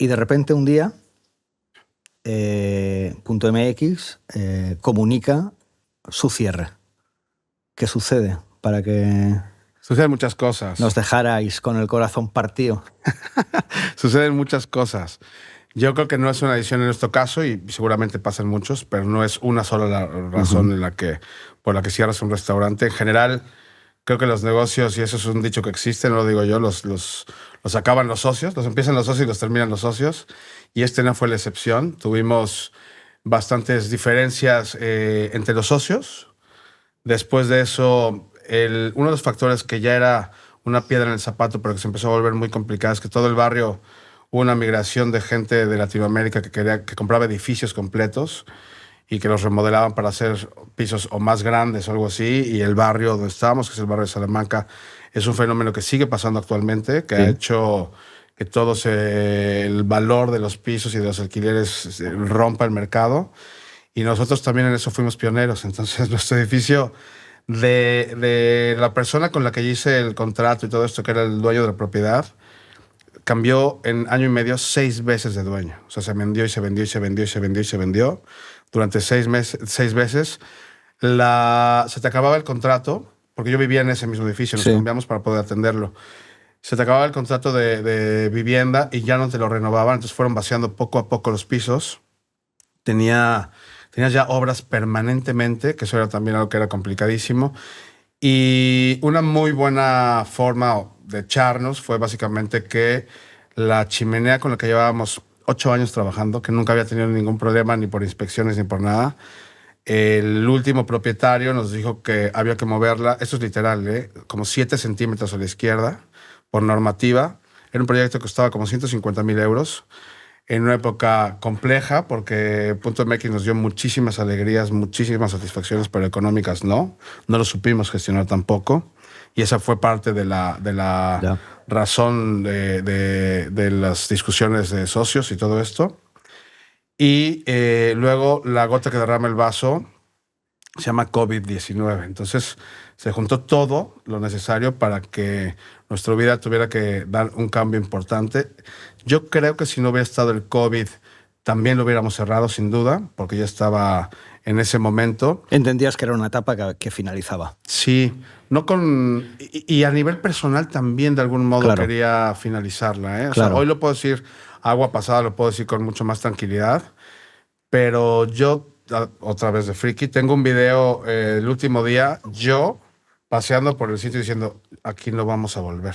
Y de repente un día, Punto MX comunica su cierre. ¿Qué sucede para que Suceden muchas cosas. nos dejarais con el corazón partido? Suceden muchas cosas. Yo creo que no es una decisión en nuestro caso, y seguramente pasan muchos, pero no es una sola la razón por la que cierras un restaurante. En general, creo que los negocios, y eso es un dicho que existe, no lo digo yo, los acaban los socios, los empiezan los socios y los terminan los socios. Y este no fue la excepción. Tuvimos bastantes diferencias entre los socios. Después de eso, uno de los factores que ya era una piedra en el zapato, pero que se empezó a volver muy complicado, es que todo el barrio hubo una migración de gente de Latinoamérica que compraba edificios completos y que los remodelaban para hacer pisos o más grandes o algo así. Y el barrio donde estábamos, que es el barrio de Salamanca, es un fenómeno que sigue pasando actualmente, que ha hecho que el valor de los pisos y de los alquileres rompa el mercado. Y nosotros también en eso fuimos pioneros. Entonces, nuestro edificio, de la persona con la que hice el contrato y todo esto, que era el dueño de la propiedad, cambió en año y medio 6 veces de dueño. O sea, se vendió y se vendió y se vendió y se vendió y se vendió. Durante 6 veces. Se te acababa el contrato, porque yo vivía en ese mismo edificio, nos cambiamos para poder atenderlo. Se te acababa el contrato de vivienda y ya no te lo renovaban, entonces fueron vaciando poco a poco los pisos. Tenías ya obras permanentemente, que eso era también algo que era complicadísimo. Y una muy buena forma de echarnos fue básicamente que la chimenea con la que llevábamos 8 años trabajando, que nunca había tenido ningún problema ni por inspecciones ni por nada, el último propietario nos dijo que había que moverla, esto es literal, como 7 centímetros a la izquierda, por normativa. Era un proyecto que costaba como 150,000 euros. En una época compleja, porque Punto MX nos dio muchísimas alegrías, muchísimas satisfacciones, pero económicas no lo supimos gestionar tampoco. Y esa fue parte de la razón de las discusiones de socios y todo esto. Y luego la gota que derrama el vaso se llama COVID-19. Entonces se juntó todo lo necesario para que nuestra vida tuviera que dar un cambio importante. Yo creo que si no hubiera estado el COVID, también lo hubiéramos cerrado, sin duda, porque ya estaba en ese momento. Entendías que era una etapa que finalizaba. Sí, y a nivel personal también de algún modo quería finalizarla. O sea, hoy lo puedo decir agua pasada, lo puedo decir con mucho más tranquilidad, pero yo, otra vez de friki, tengo un video el último día, yo paseando por el sitio diciendo, aquí no vamos a volver.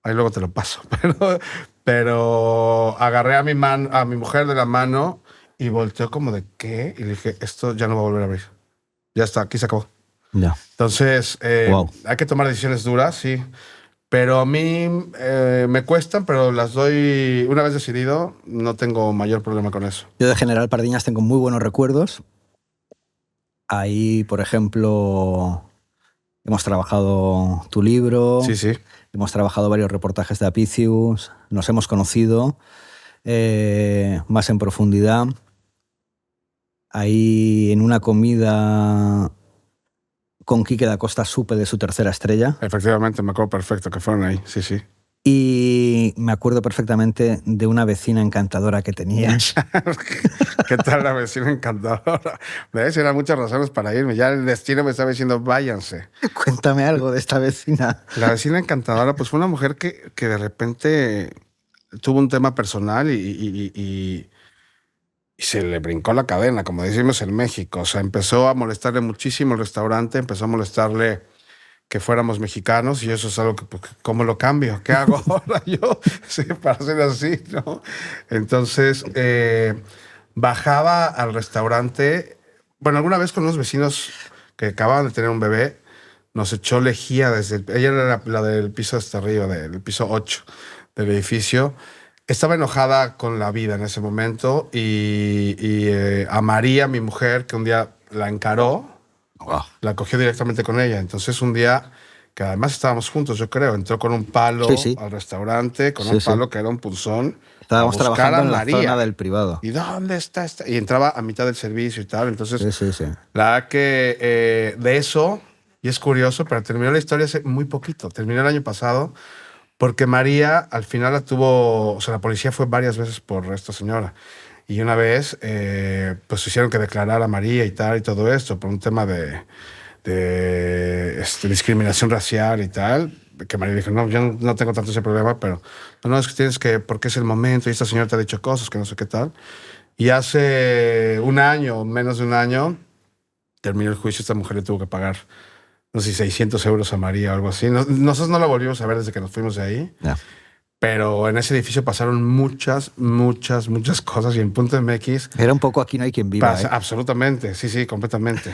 Ahí luego te lo paso. Pero agarré a mi mujer de la mano y volteó como de ¿qué? Y le dije, esto ya no va a volver a abrir. Ya está, aquí se acabó. Ya. Entonces, hay que tomar decisiones duras, sí. Pero a mí me cuestan, pero las doy una vez decidido, no tengo mayor problema con eso. Yo de General Pardiñas tengo muy buenos recuerdos. Ahí, por ejemplo, hemos trabajado tu libro. Sí, sí. Hemos trabajado varios reportajes de Apicius. Nos hemos conocido más en profundidad. Ahí en una comida con Quique da Costa supe de su tercera estrella. Efectivamente, me acuerdo perfecto que fueron ahí, sí, sí. Y me acuerdo perfectamente de una vecina encantadora que tenías. ¿Qué tal la vecina encantadora? ¿Ves? Eran muchas razones para irme. Ya el destino me estaba diciendo, váyanse. Cuéntame algo de esta vecina. La vecina encantadora, pues fue una mujer que de repente tuvo un tema personal y se le brincó la cadena, como decimos en México. O sea, empezó a molestarle muchísimo el restaurante, empezó a molestarle que fuéramos mexicanos, y eso es algo que, pues, ¿cómo lo cambio? ¿Qué hago ahora yo? Sí, para ser así, ¿no? Entonces, bajaba al restaurante. Bueno, alguna vez con unos vecinos que acababan de tener un bebé, nos echó lejía desde... Ella era la del piso hasta arriba, del piso 8 del edificio. Estaba enojada con la vida en ese momento y a María, mi mujer, que un día la encaró, la cogió directamente con ella. Entonces un día, que además estábamos juntos, yo creo, entró con un palo al restaurante, con un palo que era un punzón. Estábamos trabajando en la zona del privado. ¿Y dónde está esta? Y entraba a mitad del servicio y tal. Entonces, la que de eso, y es curioso, pero terminó la historia hace muy poquito. Terminó el año pasado, Porque María al final la tuvo, o sea, la policía fue varias veces por esta señora. Y una vez, pues hicieron que declarara a María y tal, y todo esto, por un tema de discriminación racial y tal. Que María dijo, no, yo no tengo tanto ese problema, pero no, es que tienes que, porque es el momento, y esta señora te ha dicho cosas que no sé qué tal. Y hace un año, menos de un año, terminó el juicio, esta mujer le tuvo que pagar, no sé si 600 euros a María o algo así. Nosotros no la volvimos a ver desde que nos fuimos de ahí. Ya. Pero en ese edificio pasaron muchas cosas y en Punto MX Era un poco Aquí no hay quien viva. pasa absolutamente, sí, completamente.